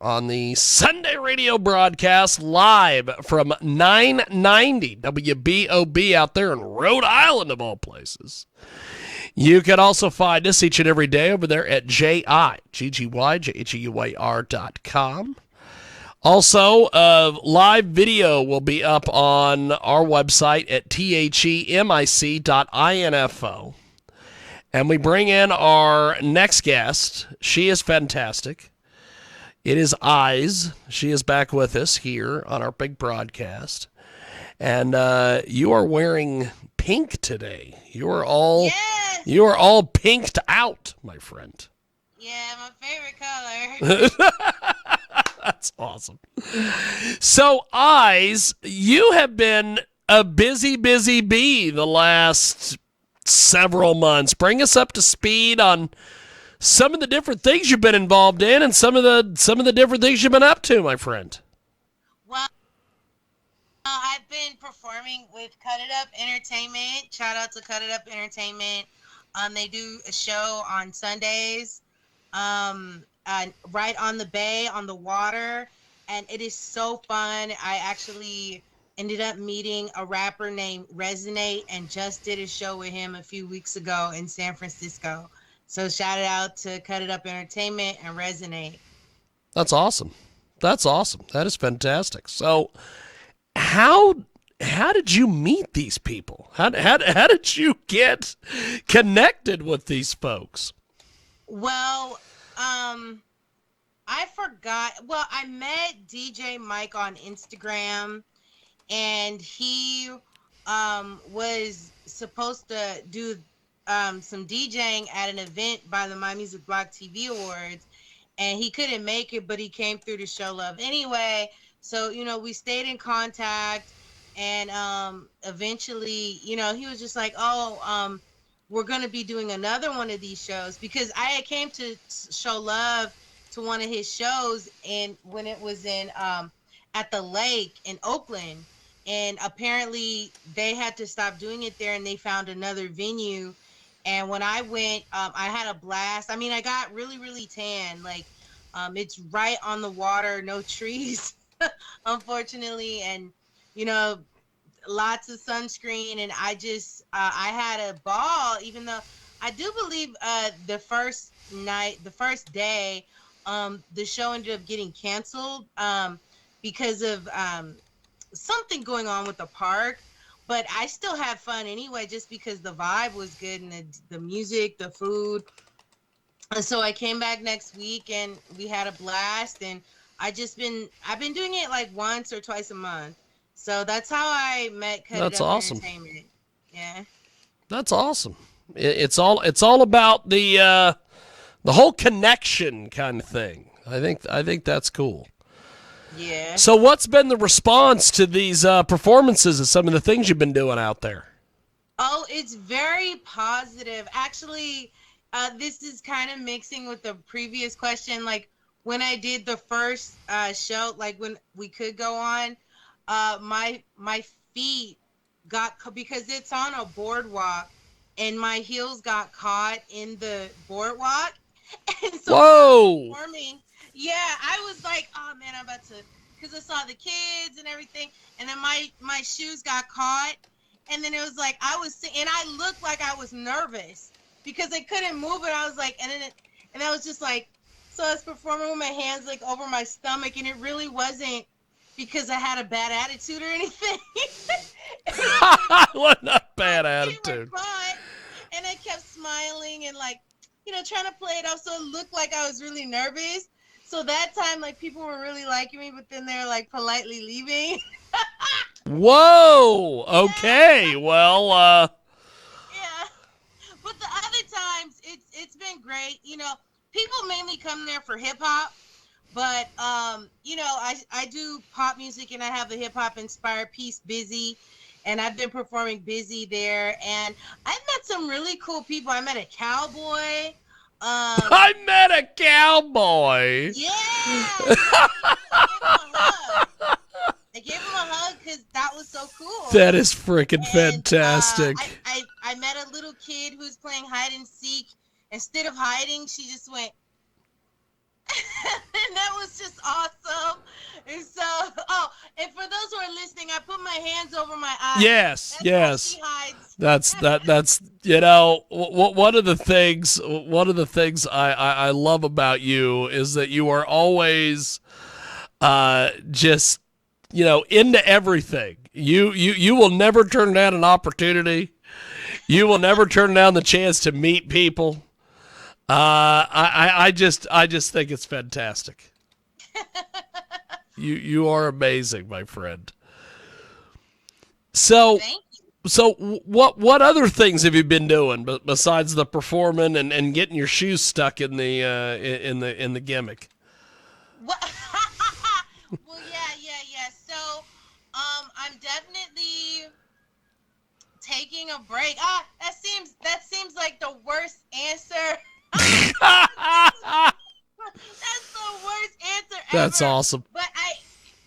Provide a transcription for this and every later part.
on the Sunday radio broadcast live from 990 WBOB out there in Rhode Island, of all places. You can also find us each and every day over there at JIGGY.com. Also, live video will be up on our website at themic.info. And we bring in our next guest. She is fantastic. It is Eyez. She is back with us here on our big broadcast. And you are wearing pink today. You are all pinked out, my friend. Yeah, my favorite color. That's awesome. So, Eyez, you have been a busy bee the last several months. Bring us up to speed on some of the different things you've been involved in and some of the different things you've been up to, my friend. Well, I've been performing with Cut It Up Entertainment. Shout out to Cut It Up Entertainment. They do a show on Sundays, right on the bay, on the water, and it is so fun. I actually ended up meeting a rapper named Resonate and just did a show with him a few weeks ago in San Francisco. So shout out to Cut It Up Entertainment and Resonate. That's awesome. That is fantastic. So how did you meet these people? How did you get connected with these folks? Well, I forgot. Well, I met DJ Mike on Instagram, and he was supposed to do some DJing at an event by the My Music Block TV Awards, and he couldn't make it, but he came through to show love anyway. So, we stayed in contact, and eventually, he was just like, we're going to be doing another one of these shows, because I came to show love to one of his shows, and when it was in at the lake in Oakland, and apparently they had to stop doing it there, and they found another venue. And when I went, I had a blast. I mean, I got really, really tan. Like, it's right on the water, no trees, unfortunately, and lots of sunscreen. And I just, I had a ball. Even though I do believe the first day, the show ended up getting canceled because of something going on with the park. But I still had fun anyway, just because the vibe was good and the music, the food. And so I came back next week and we had a blast. And I've been doing it like once or twice a month. So that's how I met Cut It Up Entertainment. Yeah. That's awesome. It's all about the whole connection kind of thing. I think that's cool. Yeah. So what's been the response to these performances of some of the things you've been doing out there? Oh, it's very positive. Actually, this is kind of mixing with the previous question. Like, when I did the first show, like when we could go on, my feet got, because it's on a boardwalk, and my heels got caught in the boardwalk. And so whoa! Performing, yeah, I was like, oh man, I'm about to, because I saw the kids and everything, and then my shoes got caught, and then it was like and I looked like I was nervous because I couldn't move it. I was like, and I was just like, so I was performing with my hands like over my stomach, and it really wasn't because I had a bad attitude or anything. What a bad attitude. And I kept smiling and like, trying to play it off so it looked like I was really nervous. So that time, like, people were really liking me, but then they're like politely leaving. Whoa. Okay. Yeah. Well. Yeah. But the other times, it's been great. People mainly come there for hip hop, but I do pop music, and I have a hip hop inspired piece, Busy, and I've been performing Busy there, and I've met some really cool people. I met a cowboy. I met a cowboy. Yeah. I gave him a hug because that was so cool. That is freaking fantastic. I met a little kid who's playing hide and seek. Instead of hiding, she just went And that was just awesome. And so, oh, and for those who are listening, I put my hands over my eyes. Yes, That's how yes. she hides. That's one of the things I love about you is that you are always just into everything. You will never turn down an opportunity. You will never turn down the chance to meet people. I just think it's fantastic. You are amazing, my friend. So Thank you. so what other things have you been doing besides the performing and getting your shoes stuck in the in the gimmick? What? Well, yeah. So, I'm definitely taking a break. That seems like the worst answer. That's the worst answer That's ever. awesome. But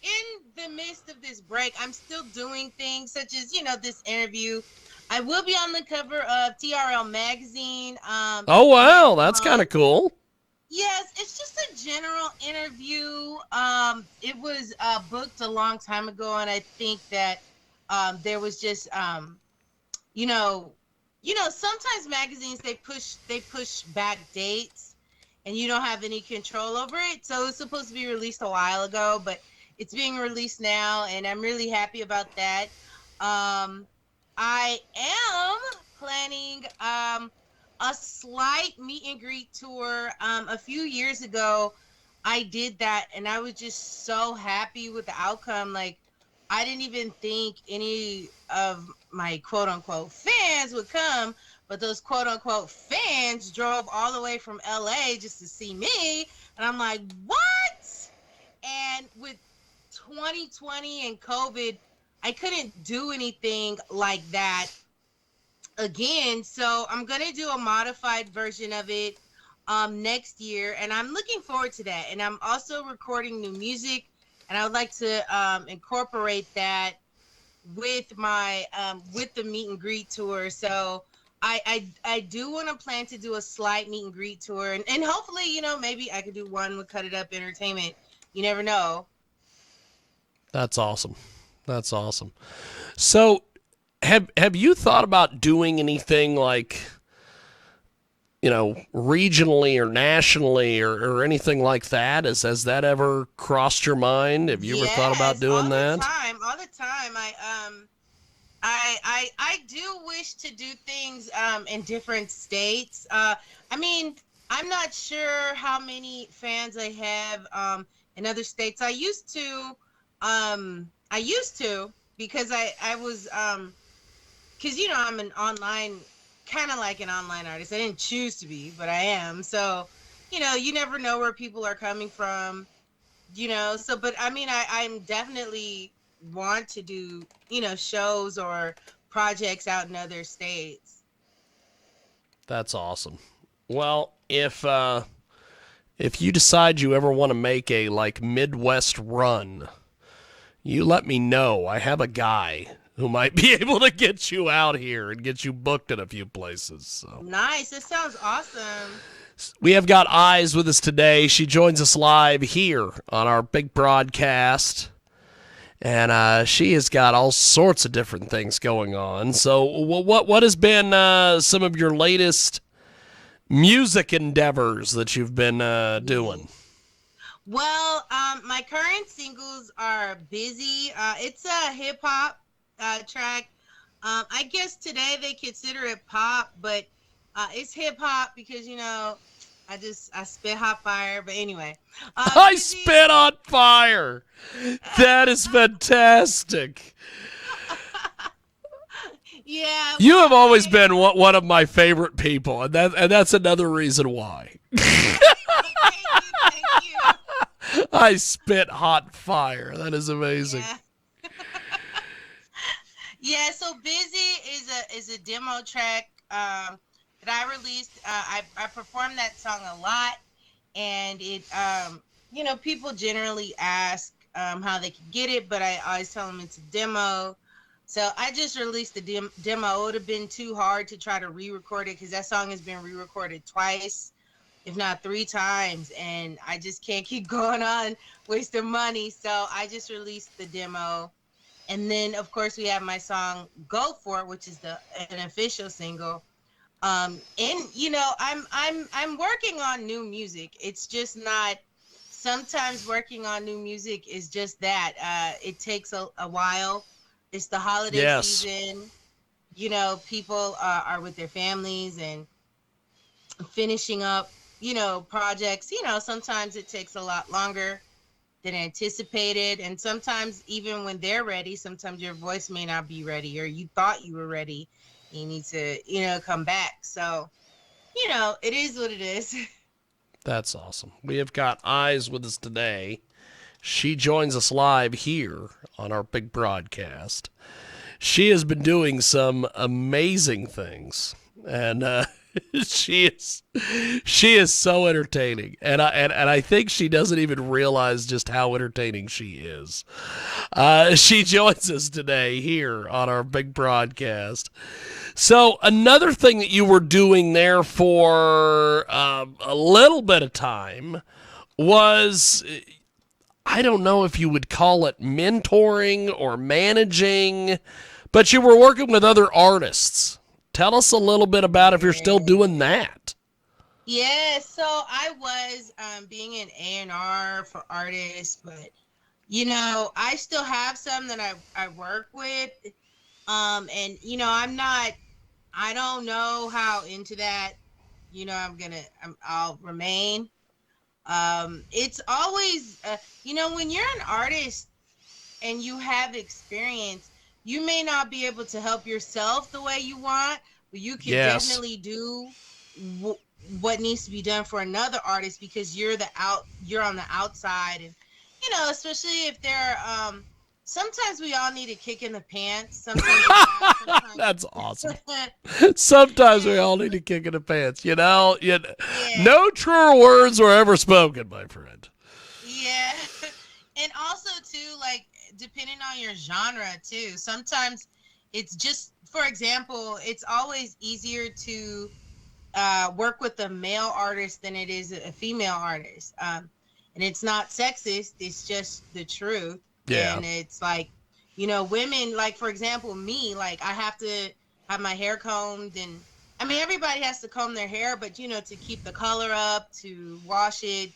in the midst of this break, I'm still doing things such as, this interview. I will be on the cover of TRL magazine. Oh wow, Next that's kind of month. cool. Yes, it's just a general interview. It was booked a long time ago, and I think that there was just you know, sometimes magazines they push back dates, and you don't have any control over it. So it's supposed to be released a while ago, but it's being released now, and I'm really happy about that. Um, I am planning a slight meet and greet tour. A few years ago, I did that, and I was just so happy with the outcome. Like, I didn't even think any of my quote unquote fans would come, but those quote unquote fans drove all the way from LA just to see me. And I'm like, what? And with 2020 and COVID, I couldn't do anything like that again. So I'm going to do a modified version of it next year. And I'm looking forward to that. And I'm also recording new music. And I would like to incorporate that with my with the meet and greet tour. So I do want to plan to do a slight meet and greet tour, and hopefully, maybe I could do one with Cut It Up Entertainment. You never know. That's awesome. That's awesome. So have you thought about doing anything like regionally or nationally or anything like that? Has that ever crossed your mind? Have you ever thought about Yes, doing that? all the time. I do wish to do things in different states. I mean, I'm not sure how many fans I have in other states. I used to because I was because I'm an online, kind of like an online artist. I didn't choose to be, but I am. So, you never know where people are coming from. So, but I mean, I'm definitely want to do shows or projects out in other states. That's awesome. Well, if you decide you ever want to make a like Midwest run, you let me know. I have a guy who might be able to get you out here and get you booked in a few places. So Nice, it sounds awesome. we have got Eyez with us today. She joins us live here on our big broadcast. And she has got all sorts of different things going on. So, what has been some of your latest music endeavors that you've been doing? Well, my current singles are Busy. It's a hip hop track. I guess today they consider it pop, but it's hip hop because I spit hot fire. But anyway, I Busy. spit on fire. That is fantastic. Yeah, You have always been one of my favorite people, and that's another reason why. thank you. I spit hot fire. That is amazing. Yeah. Yeah, so Busy is a demo track that I released. I performed that song a lot, and it people generally ask how they can get it, but I always tell them it's a demo. So I just released the demo. It would have been too hard to try to re-record it because that song has been re-recorded twice. if not 3 times, and I just can't keep going on wasting money. So I just released the demo, and then of course we have my song "Go For It," which is an official single. And I'm working on new music. It's just not. Sometimes working on new music is just that. It takes a while. It's the holiday Yes. season. People are with their families and finishing up, projects. Sometimes it takes a lot longer than anticipated. And sometimes even when they're ready, sometimes your voice may not be ready or you thought you were ready. You need to, come back. So, it is what it is. That's awesome. We have got Eyez with us today. She joins us live here on our big broadcast. She has been doing some amazing things, and she is so entertaining, and I think she doesn't even realize just how entertaining she is. She joins us today here on our big broadcast. So another thing that you were doing there for a little bit of time was, I don't know if you would call it mentoring or managing, but you were working with other artists. Tell us a little bit about if you're still doing that. Yeah, so I was being an A&R for artists, but I still have some that I work with. And I don't know how into that, I'll remain. It's always, when you're an artist and you have experience, you may not be able to help yourself the way you want, but you can Yes. definitely do what needs to be done for another artist because you're on the outside. And especially if they're sometimes we all need a kick in the pants. Sometimes you have, sometimes That's awesome. Sometimes we yeah, all need a kick in the pants. You know, yeah, no truer words were ever spoken, my friend. yeah. And also too, like, depending on your genre too, sometimes it's just, for example, it's always easier to work with a male artist than it is a female artist. And it's not sexist, it's just the truth. Yeah. And it's like, women, like, for example, me, like, I have to have my hair combed. And I mean, everybody has to comb their hair, but to keep the color up, to wash it,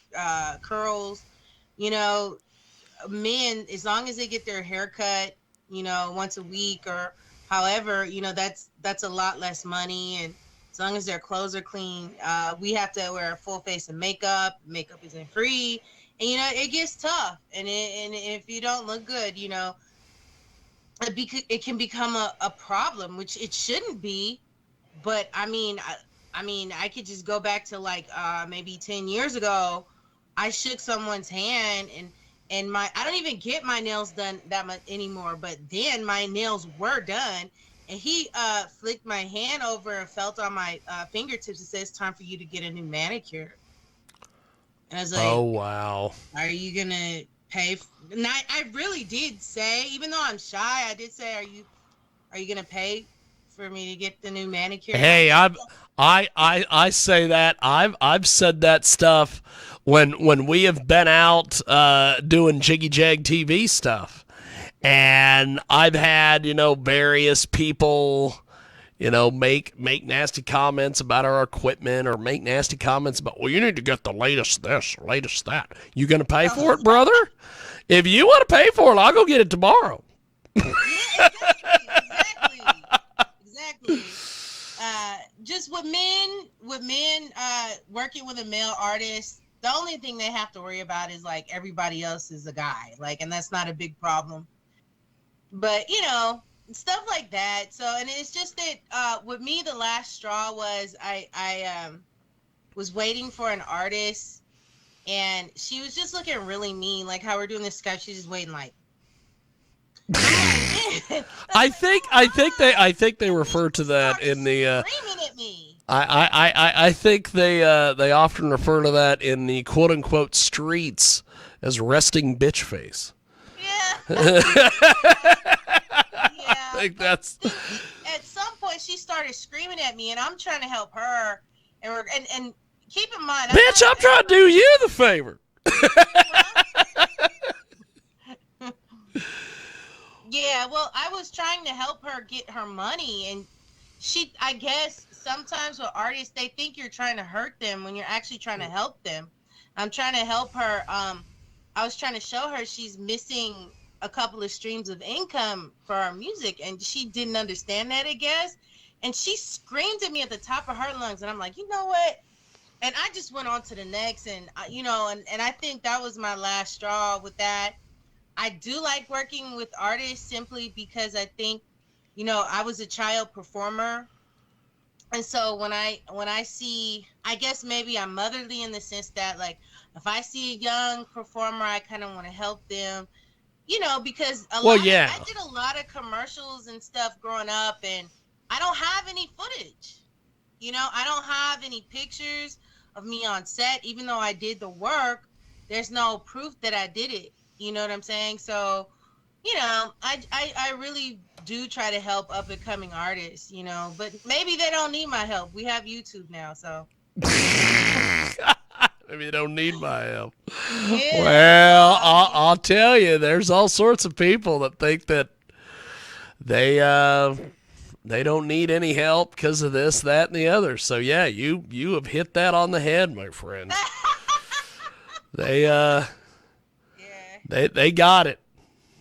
curls, you know men, as long as they get their hair cut, once a week or however, that's a lot less money. And as long as their clothes are clean, we have to wear a full face of makeup. Makeup isn't free, and it gets tough. And if you don't look good, it can become a problem, which it shouldn't be. But I mean, I could just go back to like maybe 10 years ago. I shook someone's hand, and my I don't even get my nails done that much anymore, but then my nails were done, and he flicked my hand over and felt on my fingertips and says, "Time for you to get a new manicure." And I was Oh, like, wow. "Are you gonna pay?" And I really did say, even though I'm shy, I did say, "Are you gonna pay for me to get the new manicure?" And Hey, I say that I've said that stuff when we have been out doing Jiggy Jag TV stuff, and I've had various people make nasty comments about our equipment or make nasty comments about, well, you need to get the latest this, latest that. You gonna pay for it, brother? If you want to pay for it, I'll go get it tomorrow. Yeah, exactly. Just with men working with a male artist, the only thing they have to worry about is like everybody else is a guy, like, and that's not a big problem. But stuff like that. So, and it's just that with me, the last straw was I was waiting for an artist, and she was just looking really mean, like how we're doing this Skype. She's just waiting, like. I think they refer to that in the Screaming at me. I think they often refer to that in the quote unquote streets as resting bitch face. Yeah. I Yeah. think But that's then at some point she started screaming at me, and I'm trying to help her, and keep in mind, Bitch, I'm trying to do you the favor. Yeah, well, I was trying to help her get her money, and I guess sometimes with artists, they think you're trying to hurt them when you're actually trying to help them. I'm trying to help her. I was trying to show her she's missing a couple of streams of income for our music, and she didn't understand that, I guess. And she screamed at me at the top of her lungs, and I'm like, you know what? And I just went on to the next, and and I think that was my last straw with that. I do like working with artists simply because I think, I was a child performer. And so when I see, I guess maybe I'm motherly in the sense that, like, if I see a young performer, I kind of want to help them, because I did a lot of commercials and stuff growing up, and I don't have any footage. I don't have any pictures of me on set, even though I did the work. There's no proof that I did it. You know what I'm saying? So, I really do try to help up and coming artists, but maybe they don't need my help. We have YouTube now, so. Maybe they don't need my help. Yeah. Well, I'll tell you, there's all sorts of people that think that they don't need any help because of this, that, and the other. So yeah, you have hit that on the head, my friend. They got it.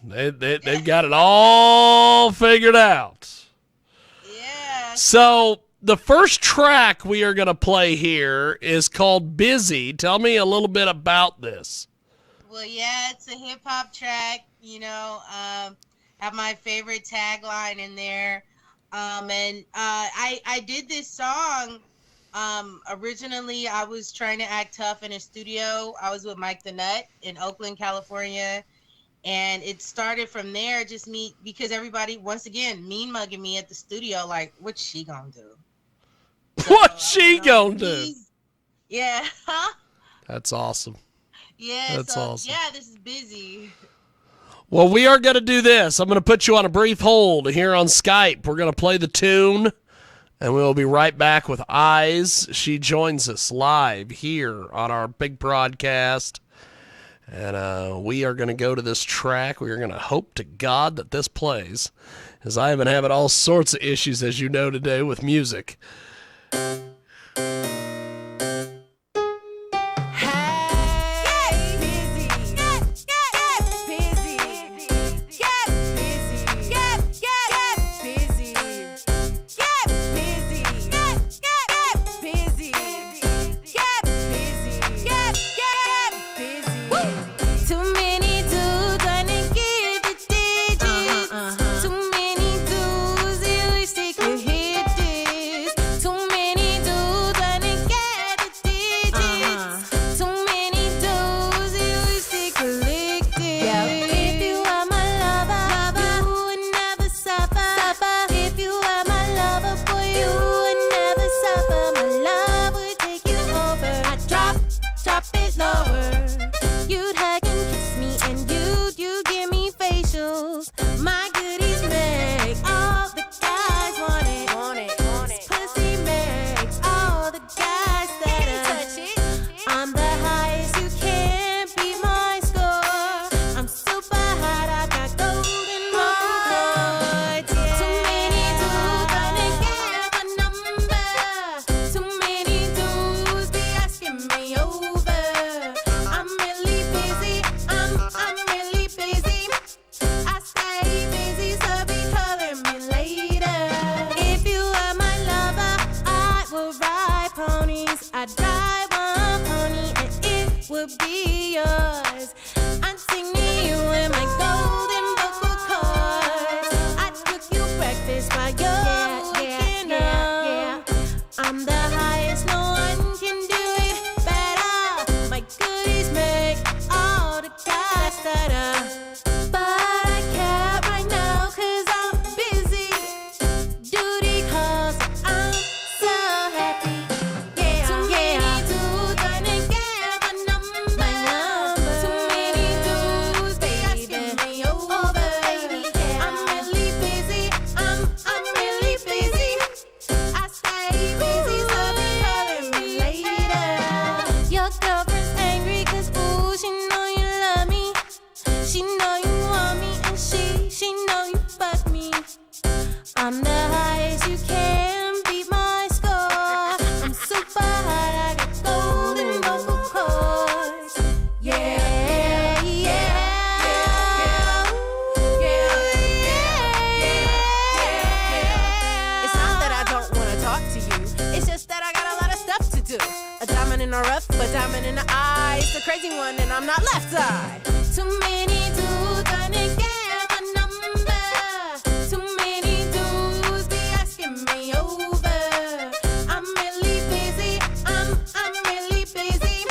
They've got it all figured out. Yeah. So the first track we are going to play here is called Busy. Tell me a little bit about this. Well, yeah, it's a hip hop track, have my favorite tagline in there. I did this song. Originally I was trying to act tough in a studio. I was with Mike the Nut in Oakland, California. And it started from there, just me, because everybody, once again, mean mugging me at the studio, like, what's she gonna do? So what's she gonna do? Yeah. That's awesome. Yeah, that's awesome. Yeah, this is Busy. Well, we are going to do this. I'm going to put you on a brief hold here on Skype. We're going to play the tune, and we'll be right back with Eyez. She joins us live here on our big broadcast. And we are going to go to this track. We are going to hope to God that this plays, as I have been having all sorts of issues, as you know, today with music. Too many crazy one, and I'm not left eye. Too many dudes trying to get my number. Too many dudes be asking me over. I'm really busy. I'm really busy.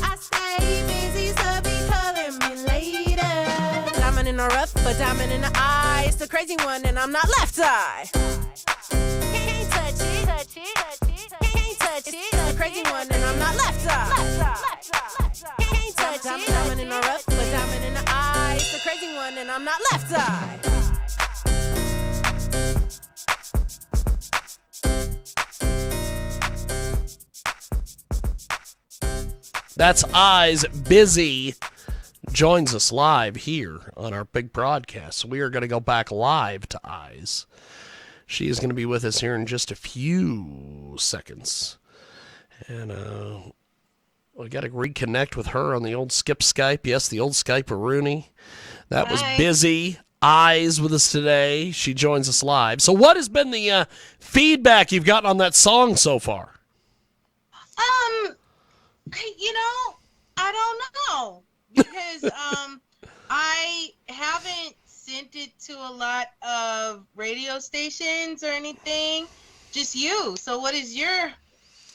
I stay busy, so be calling me later. Diamond in the rough, but diamond in the eye. It's the crazy one, and I'm not left eye. Can't touch it, touch it, touch it. Can't touch it. It's the crazy one, and I'm not left eye. Can't touch it. Diamond in the rough, but diamond in the eye. It's the crazy one, and I'm not left eye. That's Eyez. Busy joins us live here on our big broadcast. So we are going to go back live to Eyez. She is going to be with us here in just a few seconds. And we got to reconnect with her on the old Skip Skype. Yes, the old Skype-a-rooney. That was Busy. Eyez with us today. She joins us live. So what has been the feedback you've gotten on that song so far? I don't know, because I haven't sent it to a lot of radio stations or anything. Just you. So what is your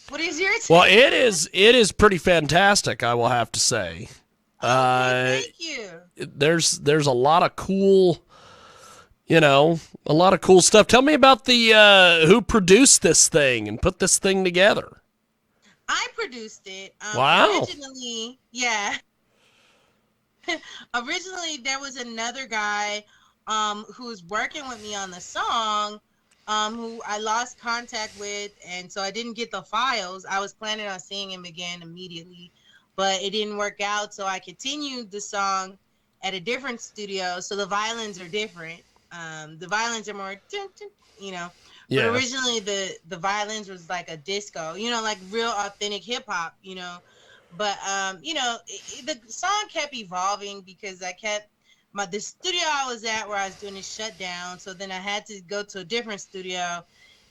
take? Well, it is pretty fantastic, I will have to say. Thank you. There's a lot of cool, a lot of cool stuff. Tell me about the who produced this thing and put this thing together. I produced it. Wow. Originally, yeah. Originally, there was another guy who was working with me on the song, who I lost contact with, and so I didn't get the files. I was planning on seeing him again immediately, but it didn't work out, so I continued the song at a different studio, so the violins are different. The violins are more, Yeah. But originally the violins was like a disco, like real authentic hip hop, But the song kept evolving because the studio I was at where I was doing it shut down, so then I had to go to a different studio,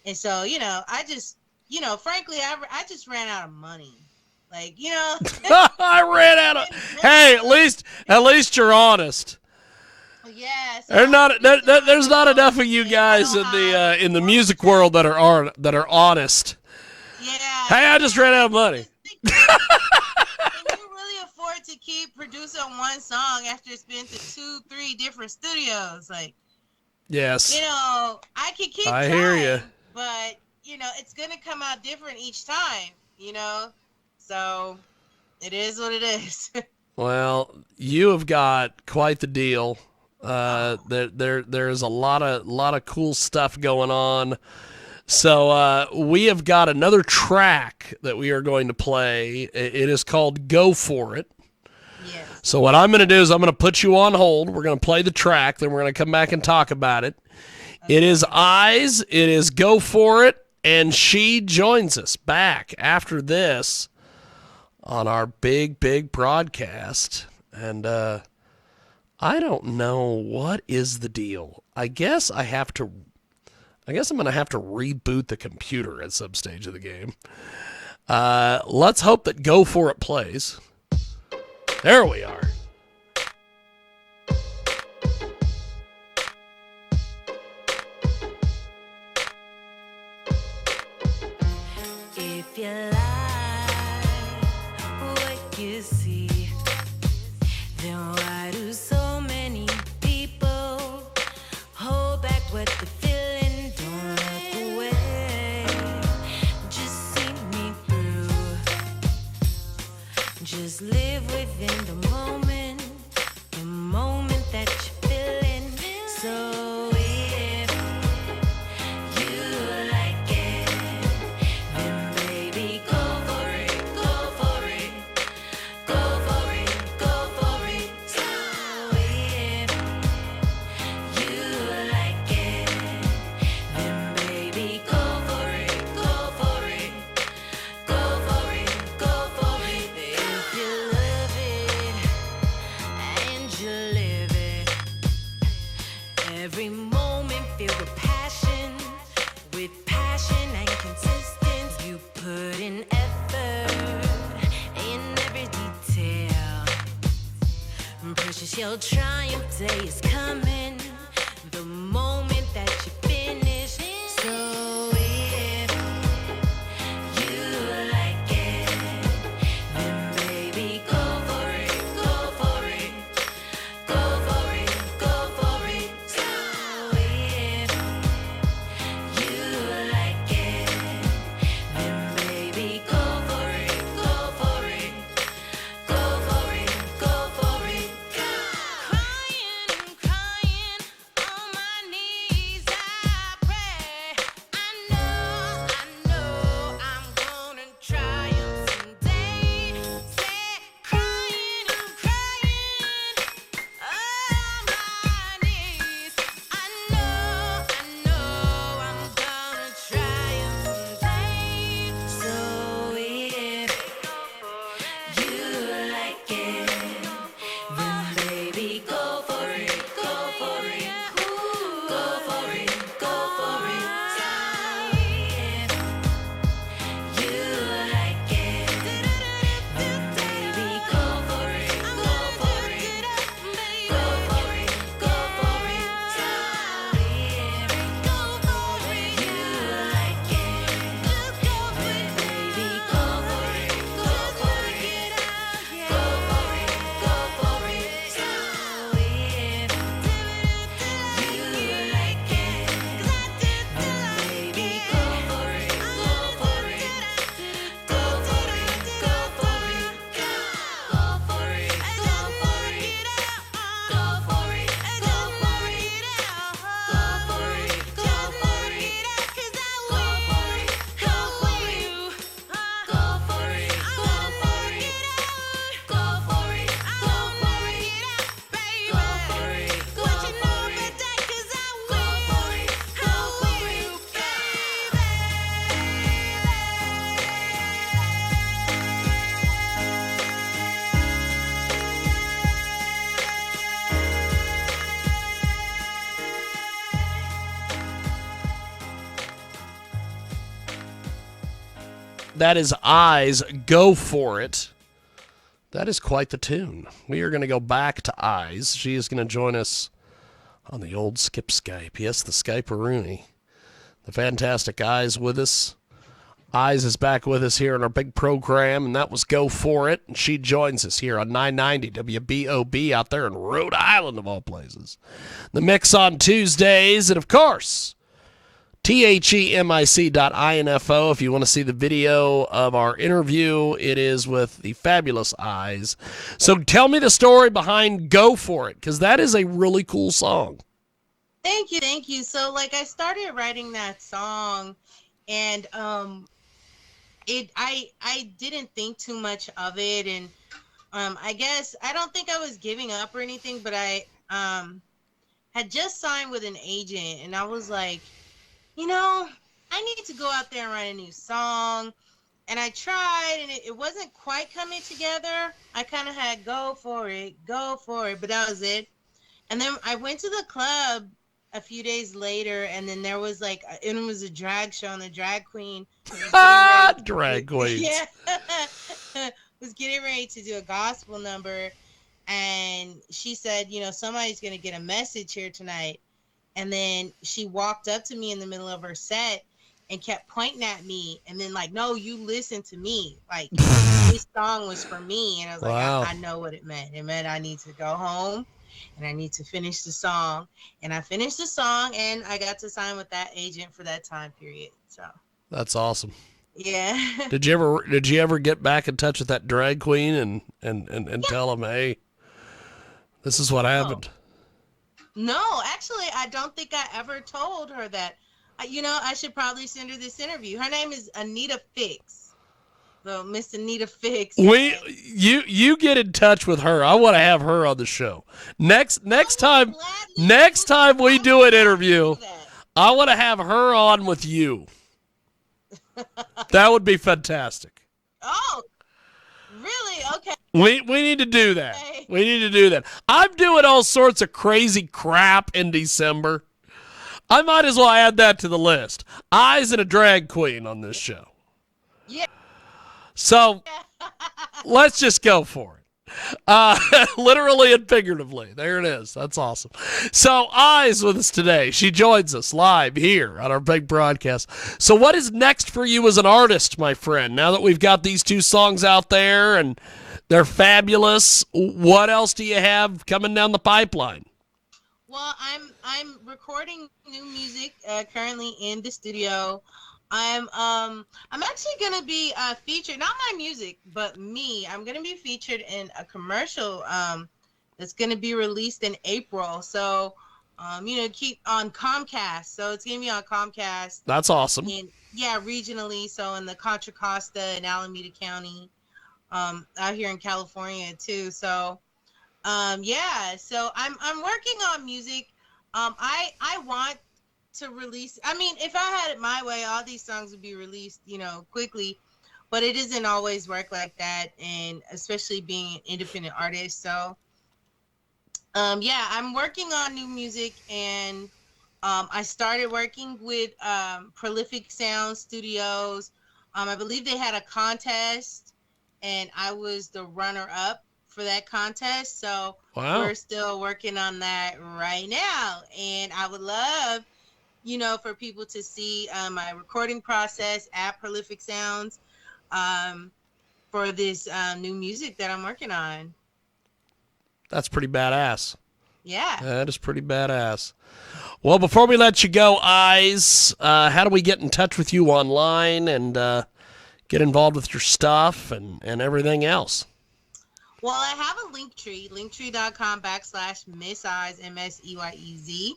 and so I just frankly I just ran out of money, I ran out of. Hey, at least you're honest. Yes. There's not enough of you guys in the music world that are honest. Yeah. Hey, I just ran out of money. Can you really afford to keep producing one song after it's been to 2-3 different studios? Yes. I can keep trying, hear you. But it's gonna come out different each time. So it is what it is. Well, you have got quite the deal. There's a lot of cool stuff going on. So we have got another track that we are going to play. It is called "Go For It." Yes. So what I'm going to do is I'm going to put you on hold. We're going to play the track, then we're going to come back and talk about it. Okay. It is Eyez. It is "Go For It," and she joins us back after this on our big broadcast. And I don't know what is the deal. I guess I'm going to have to reboot the computer at some stage of the game. Let's hope that "Go For It" plays. There we are. If you like what you see, then why do so many people hold back what they're feeling? Don't look away, just see me through. Just live within the moment that you're feeling. So if you like it, then baby go for it, go for it, go for it, go for it. Precious, your triumph day is coming. The moment that you finish. So if you like it, then baby, go for it, go for it, go for it, go for it. So if you like it, then baby, go for it, go for it, go for it, go for it. Crying, crying on my knees, I pray. I know I'm gonna triumph someday. Say, crying, crying on my knees. I know I'm gonna triumph someday. So if you like it, then baby, go for it, go for it, go for it, go for it. So if you like it, then baby, go for it, go for it, go for it, go for it. So if you like it, then baby, go for it, go for it, go for it, go for it. So if you like it, then baby, go for it, go for it, go for it, go for it, go for it, go for it, go for it, go for it, go for it, go for it, 'cause I will, go for it, go for it, go for it, go for it, go for it, baby, go for it, what you know about that? 'Cause I will, go for it, That is Eyez, Go For It. That is quite the tune. We are going to go back to Eyez. She is going to join us on the old Skip Skype. Yes, the Skype-a-rooney. The fantastic Eyez with us. Eyez is back with us here on our big program, and that was Go For It. And she joins us here on 990 WBOB out there in Rhode Island, of all places. The Mix on Tuesdays, and of course, THEMIC.info. If you want to see the video of our interview, it is with the fabulous Eyez. So tell me the story behind Go For It, because that is a really cool song. Thank you, thank you. So like I started writing that song, and I didn't think too much of it, and I guess I don't think I was giving up or anything, but I had just signed with an agent, and I was like, you know, I need to go out there and write a new song. And I tried, and it wasn't quite coming together. I kind of had go for it, but that was it. And then I went to the club a few days later, and then there was like, it was a drag show, and the drag queen. Drag queens. Yeah. was getting ready to do a gospel number. And she said, you know, somebody's going to get a message here tonight. And then she walked up to me in the middle of her set and kept pointing at me. And then like, no, you listen to me. Like, this song was for me. And I was Wow. like, I know what it meant. It meant I need to go home and I need to finish the song. And I finished the song, and I got to sign with that agent for that time period. So That's awesome. yeah. Did you ever get back in touch with that drag queen and tell them, hey, this is what happened? No, actually, I don't think I ever told her that. You know, I should probably send her this interview. Her name is Anita Fix. So, Miss Anita Fix. You get in touch with her. I want to have her on the show. Next time we do an interview, I want to have her on with you. That would be fantastic. Oh, really? Okay. We need to do that. Okay. We need to do that. I'm doing all sorts of crazy crap in December. I might as well add that to the list. Eyez and a drag queen on this show. Yeah. So let's just go for it. Literally and figuratively. There it is. That's awesome. So, Eyez with us today. She joins us live here on our big broadcast. So, what is next for you as an artist, my friend? Now that we've got these 2 songs out there and they're fabulous, what else do you have coming down the pipeline? Well, I'm recording new music currently in the studio. I'm actually gonna be featured, not my music, but me. I'm gonna be featured in a commercial that's gonna be released in April. So keep on Comcast. So it's gonna be on Comcast. That's awesome. And yeah, regionally. So in the Contra Costa and Alameda County, out here in California too. So so I'm working on music. I want to release. I mean, if I had it my way, all these songs would be released, quickly. But it doesn't always work like that, and especially being an independent artist. So, I'm working on new music, and I started working with Prolific Sound Studios. I believe they had a contest, and I was the runner-up for that contest. So We're still working on that right now, and I would love for people to see my recording process at Prolific Sounds for this new music that I'm working on. That's pretty badass. Yeah. That is pretty badass. Well, before we let you go, Eyez, how do we get in touch with you online and get involved with your stuff and everything else? Well, I have a linktree.com/Miss Eyez, MSEYEZ.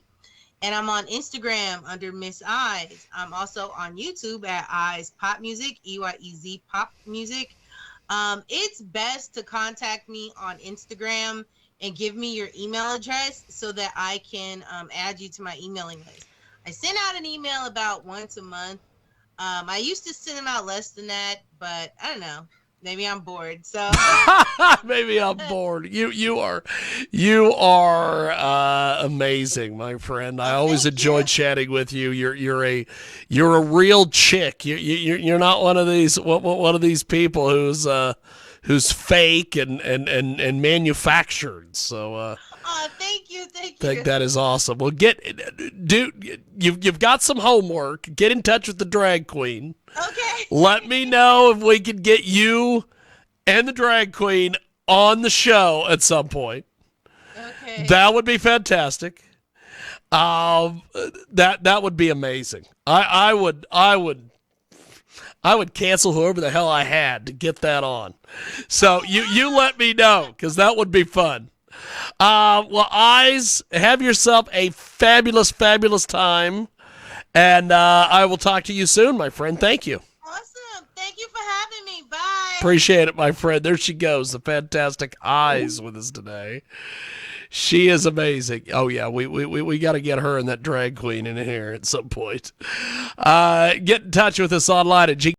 And I'm on Instagram under Miss Eyez. I'm also on YouTube at Eyez Pop Music, EYEZ Pop Music. It's best to contact me on Instagram and give me your email address so that I can add you to my emailing list. I send out an email about once a month. I used to send them out less than that, but I don't know. Maybe I'm bored. So maybe I'm bored. You are amazing, my friend. I always enjoyed chatting with you. You're a real chick. You're not one of these people who's fake and manufactured. So thank you. I think that is awesome. Well, you've got some homework. Get in touch with the drag queen. Okay. Let me know if we can get you and the drag queen on the show at some point. Okay. That would be fantastic. That would be amazing. I would cancel whoever the hell I had to get that on. So you let me know, because that would be fun. Well, Eyez, have yourself a fabulous, fabulous time. And I will talk to you soon, my friend. Thank you. Awesome. Thank you for having me. Bye. Appreciate it, my friend. There she goes, the fantastic Eyez with us today. She is amazing. Oh, yeah, we got to get her and that drag queen in here at some point. Get in touch with us online at Jiggy